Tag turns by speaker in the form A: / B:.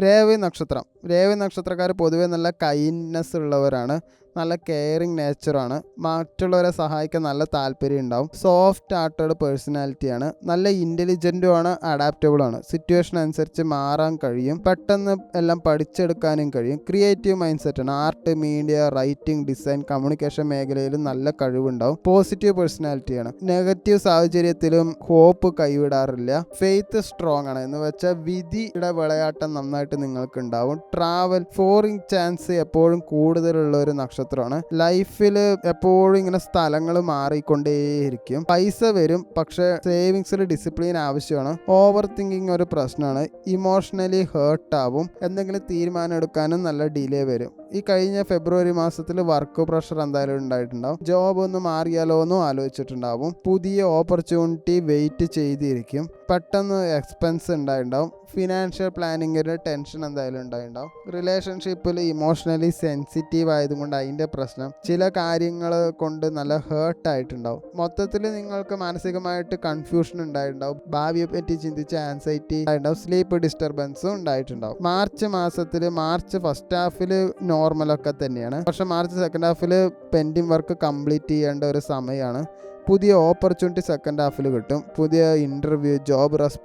A: രേവതി നക്ഷത്രക്കാർ പൊതുവെ നല്ല കൈൻഡ്നെസ് ഉള്ളവരാണ്, നല്ല കെയറിങ് നേച്ചറാണ്, മറ്റുള്ളവരെ സഹായിക്കാൻ നല്ല താല്പര്യം ഉണ്ടാവും, സോഫ്റ്റ് ആർട്ടഡ് പേഴ്സണാലിറ്റിയാണ്, നല്ല ഇൻ്റലിജൻറ്റുമാണ്, അഡാപ്റ്റബിളാണ്, സിറ്റുവേഷൻ അനുസരിച്ച് മാറാൻ കഴിയും, പെട്ടെന്ന് എല്ലാം പഠിച്ചെടുക്കാനും കഴിയും, ക്രിയേറ്റീവ് മൈൻഡ് സെറ്റാണ്, art, media, writing, design, communication മേഖലയിലും നല്ല കഴിവുണ്ടാവും, പോസിറ്റീവ് പേഴ്സണാലിറ്റിയാണ്, നെഗറ്റീവ് സാഹചര്യത്തിലും ഹോപ്പ് കൈവിടാറില്ല, ഫെയ്ത്ത് സ്ട്രോങ് ആണ്, എന്ന് വെച്ചാൽ വിധിയുടെ വിളയാട്ടം നന്നായിട്ട് നിങ്ങൾക്ക് ഉണ്ടാവും, ട്രാവൽ ഫോറിൻ ചാൻസ് എപ്പോഴും കൂടുതലുള്ള ഒരു നക്ഷത്രമാണ്, ലൈഫിൽ എപ്പോഴും ഇങ്ങനെ സ്ഥലങ്ങൾ മാറിക്കൊണ്ടേയിരിക്കും, പൈസ വരും പക്ഷെ സേവിങ്സിൽ ഡിസിപ്ലിൻ ആവശ്യമാണ്, ഓവർ തിങ്കിങ് ഒരു പ്രശ്നമാണ്, ഇമോഷണലി ഹേർട്ട് ആവും, എന്തെങ്കിലും തീരുമാനം എടുക്കാനും നല്ല ഡിലേ വരും. ഈ കഴിഞ്ഞ ഫെബ്രുവരി മാസത്തിൽ വർക്ക് പ്രഷർ എന്തായാലും ഉണ്ടായിട്ടുണ്ടാവും, ജോബ് ഒന്ന് മാറിയാലോ എന്നും ആലോചിച്ചിട്ടുണ്ടാവും, പുതിയ ഓപ്പർച്യൂണിറ്റി വെയിറ്റ് ചെയ്തിരിക്കും, പെട്ടെന്ന് എക്സ്പെൻസ് ഉണ്ടായിട്ടുണ്ടാവും, ഫിനാൻഷ്യൽ പ്ലാനിങ്ങിന് ടെൻഷൻ എന്തായാലും ഉണ്ടായിട്ടുണ്ടാവും, റിലേഷൻഷിപ്പിൽ ഇമോഷണലി സെൻസിറ്റീവ് ആയതുകൊണ്ട് അതിൻ്റെ പ്രശ്നം, ചില കാര്യങ്ങൾ കൊണ്ട് നല്ല ഹേർട്ട് ആയിട്ടുണ്ടാവും, മൊത്തത്തിൽ നിങ്ങൾക്ക് മാനസികമായിട്ട് കൺഫ്യൂഷൻ ഉണ്ടായിട്ടുണ്ടാവും, ഭാവിയെ പറ്റി ചിന്തിച്ച് ആൻസൈറ്റി ഉണ്ടായിട്ടുണ്ടാവും, സ്ലീപ്പ് ഡിസ്റ്റർബൻസും ഉണ്ടായിട്ടുണ്ടാവും. മാർച്ച് മാസത്തിൽ മാർച്ച് ഫസ്റ്റ് ഹാഫിൽ നോർമലൊക്കെ തന്നെയാണ്, പക്ഷെ മാർച്ച് സെക്കൻഡ് ഹാഫിൽ പെൻഡിങ് വർക്ക് കംപ്ലീറ്റ് ചെയ്യേണ്ട ഒരു സമയമാണ്, പുതിയ ഓപ്പർച്യൂണിറ്റി സെക്കൻഡ് ഹാഫിൽ കിട്ടും, പുതിയ ഇൻ്റർവ്യൂ, ജോബ്